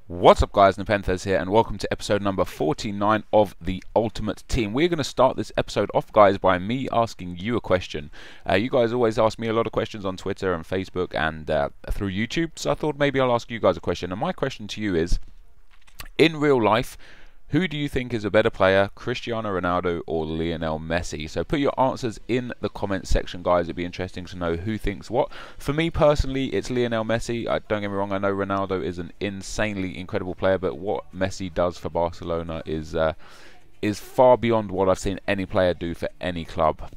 What's up guys, NepentheZ here and welcome to episode number 49 of the Ultimate Team. We're going to start this episode off guys by me asking you a question. You guys always ask me a lot of questions on Twitter and Facebook and through YouTube, so I thought maybe I'll ask you guys a question. And my question to you is, in real life, who do you think is a better player, Cristiano Ronaldo or Lionel Messi? So put your answers in the comments section, guys. It'd be interesting to know who thinks what. For me personally, it's Lionel Messi. Don't get me wrong, I know Ronaldo is an insanely incredible player, but what Messi does for Barcelona is far beyond what I've seen any player do for any club.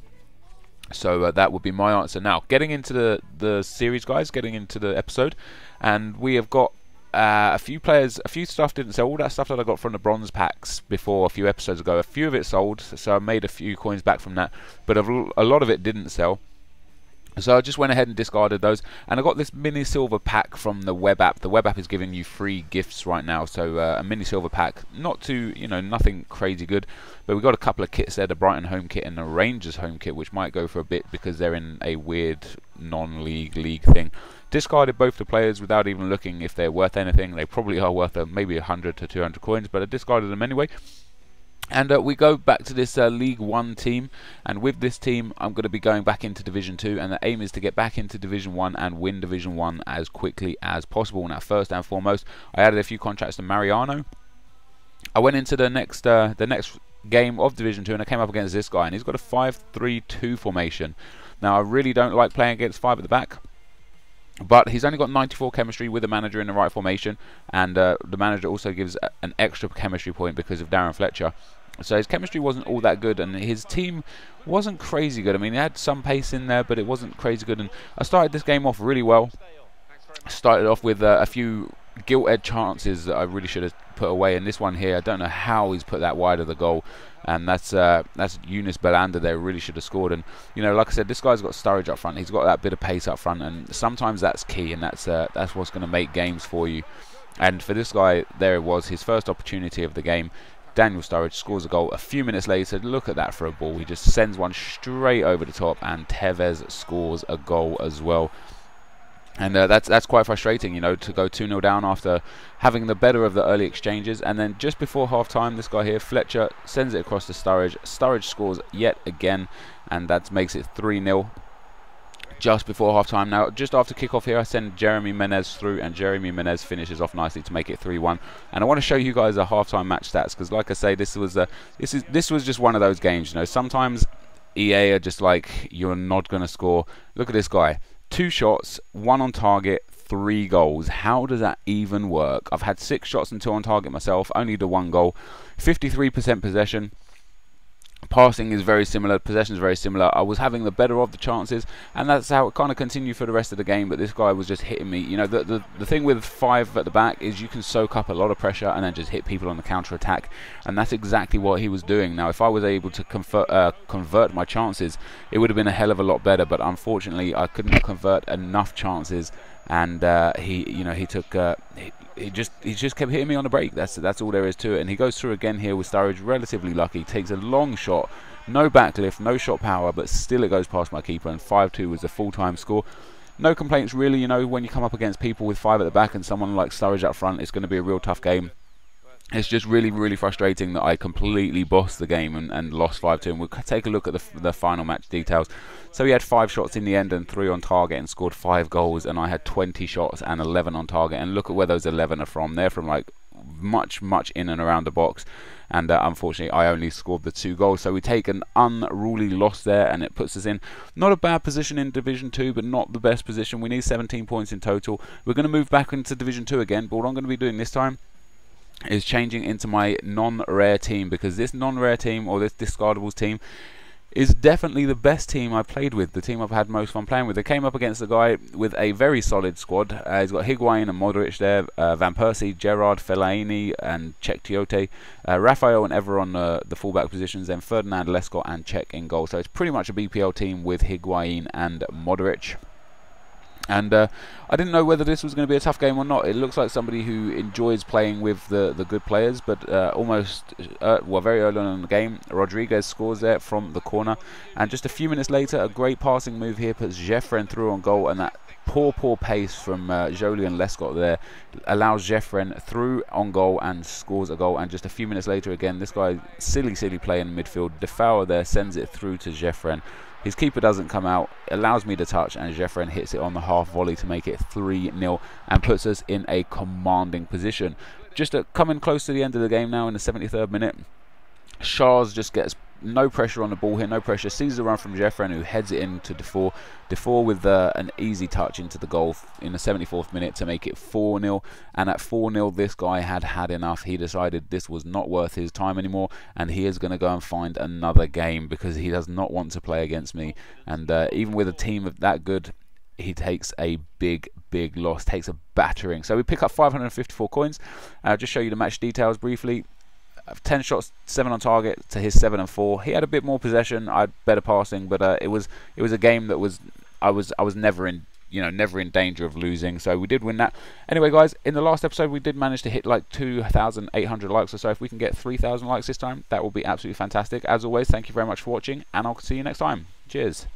So that would be my answer. Now, getting into the series, guys, getting into the episode, and we have got a few players, a few stuff didn't sell. All that stuff that I got from the bronze packs before a few episodes ago, a few of it sold, so I made a few coins back from that, but a lot of it didn't sell. So I just went ahead and discarded those, and I got this mini silver pack from the web app. The web app is giving you free gifts right now, so a mini silver pack, not too, nothing crazy good, but we got a couple of kits there, the Brighton home kit and the Rangers home kit, which might go for a bit because they're in a weird non-league thing. Discarded both the players without even looking if they're worth anything. They probably are worth maybe 100 to 200 coins, but I discarded them anyway. And we go back to this League 1 team, and with this team I'm going to be going back into Division 2, and the aim is to get back into Division 1 and win Division 1 as quickly as possible. Now, first and foremost, I added a few contracts to Mariano. I went into the next game of Division 2 and I came up against this guy, and he's got a 5-3-2 formation. Now, I really don't like playing against 5 at the back, but he's only got 94 chemistry with the manager in the right formation, and the manager also gives an extra chemistry point because of Darren Fletcher. So his chemistry wasn't all that good, and his team wasn't crazy good. I mean, he had some pace in there, but it wasn't crazy good. And I started this game off really well. Started off with a few gilt-edged chances that I really should have put away. And this one here, I don't know how he's put that wide of the goal. And that's Yunus Belanda there, really should have scored. And like I said, this guy's got Sturridge up front. He's got that bit of pace up front, and sometimes that's key, and that's what's going to make games for you. And for this guy, there it was, his first opportunity of the game. Daniel Sturridge scores a goal. A few minutes later, look at that for a ball. He just sends one straight over the top, and NepentheZ scores a goal as well. And that's quite frustrating, to go 2-0 down after having the better of the early exchanges. And then just before half-time, this guy here, Fletcher, sends it across to Sturridge. Sturridge scores yet again, and that makes it 3-0 just before half-time. Now, just after kick-off here, I send Jeremy Menez through, and Jeremy Menez finishes off nicely to make it 3-1. And I want to show you guys the half-time match stats, because like I say, this was just one of those games. Sometimes EA are just like, you're not going to score. Look at this guy. 2 shots, 1 on target, 3 goals. How does that even work? I've had 6 shots and 2 on target myself, only the 1 goal. 53% possession. Passing is very similar, possession is very similar. I was having the better of the chances, and that's how it kind of continued for the rest of the game. But this guy was just hitting me. The thing with 5 at the back is you can soak up a lot of pressure and then just hit people on the counter attack, and that's exactly what he was doing. Now, if I was able to convert my chances, it would have been a hell of a lot better. But unfortunately, I couldn't convert enough chances, and he just kept hitting me on the break. That's all there is to it. And he goes through again here with Sturridge, relatively lucky, takes a long shot, no backlift, no shot power, but still it goes past my keeper, and 5-2 was the full-time score. No complaints really. When you come up against people with 5 at the back and someone like Sturridge up front, it's going to be a real tough game. It's just really, really frustrating that I completely bossed the game and lost 5-2. And we'll take a look at the final match details. So he had 5 shots in the end and 3 on target and scored 5 goals. And I had 20 shots and 11 on target. And look at where those 11 are from. They're from like much in and around the box. And unfortunately, I only scored the 2 goals. So we take an unruly loss there, and it puts us in not a bad position in Division 2, but not the best position. We need 17 points in total. We're going to move back into Division 2 again. But what I'm going to be doing this time is changing into my non-rare team, because this non-rare team, or this discardables team, is definitely the best team I've played with, the team I've had most fun playing with. They came up against a guy with a very solid squad. He's got Higuain and Modric there, Van Persie, Gerrard, Fellaini and Cech Tiote, Rafael and Ever on the fullback positions, then Ferdinand, Lescott and Cech in goal. So it's pretty much a BPL team with Higuain and Modric. And I didn't know whether this was going to be a tough game or not. It looks like somebody who enjoys playing with the good players, but very early on in the game, Rodriguez scores there from the corner, and just a few minutes later, a great passing move here puts Jeffren through on goal, and that poor pace from Jolie Lescott there allows Jeffren through on goal and scores a goal. And just a few minutes later, again, this guy silly play in the midfield. Defour there sends it through to Jeffren. His keeper doesn't come out, allows me to touch, and Jeffren hits it on the half volley to make it 3-0 and puts us in a commanding position. Just coming close to the end of the game now in the 73rd minute, Shars just gets no pressure on the ball here, no pressure, sees the run from Jeffren, who heads it into Defour. Defour with an easy touch into the goal in the 74th minute to make it 4-0. And at 4-0, this guy had enough. He decided this was not worth his time anymore, and he is going to go and find another game because he does not want to play against me. And even with a team of that good, he takes a big loss, takes a battering. So we pick up 554 coins. I'll just show you the match details briefly. 10 shots, 7 on target to his 7 and 4. He had a bit more possession, I had better passing, but it was a game that I was never in danger of losing, so we did win that. Anyway, guys, in the last episode we did manage to hit like 2,800 likes or so. If we can get 3,000 likes this time, that will be absolutely fantastic. As always, thank you very much for watching, and I'll see you next time. Cheers.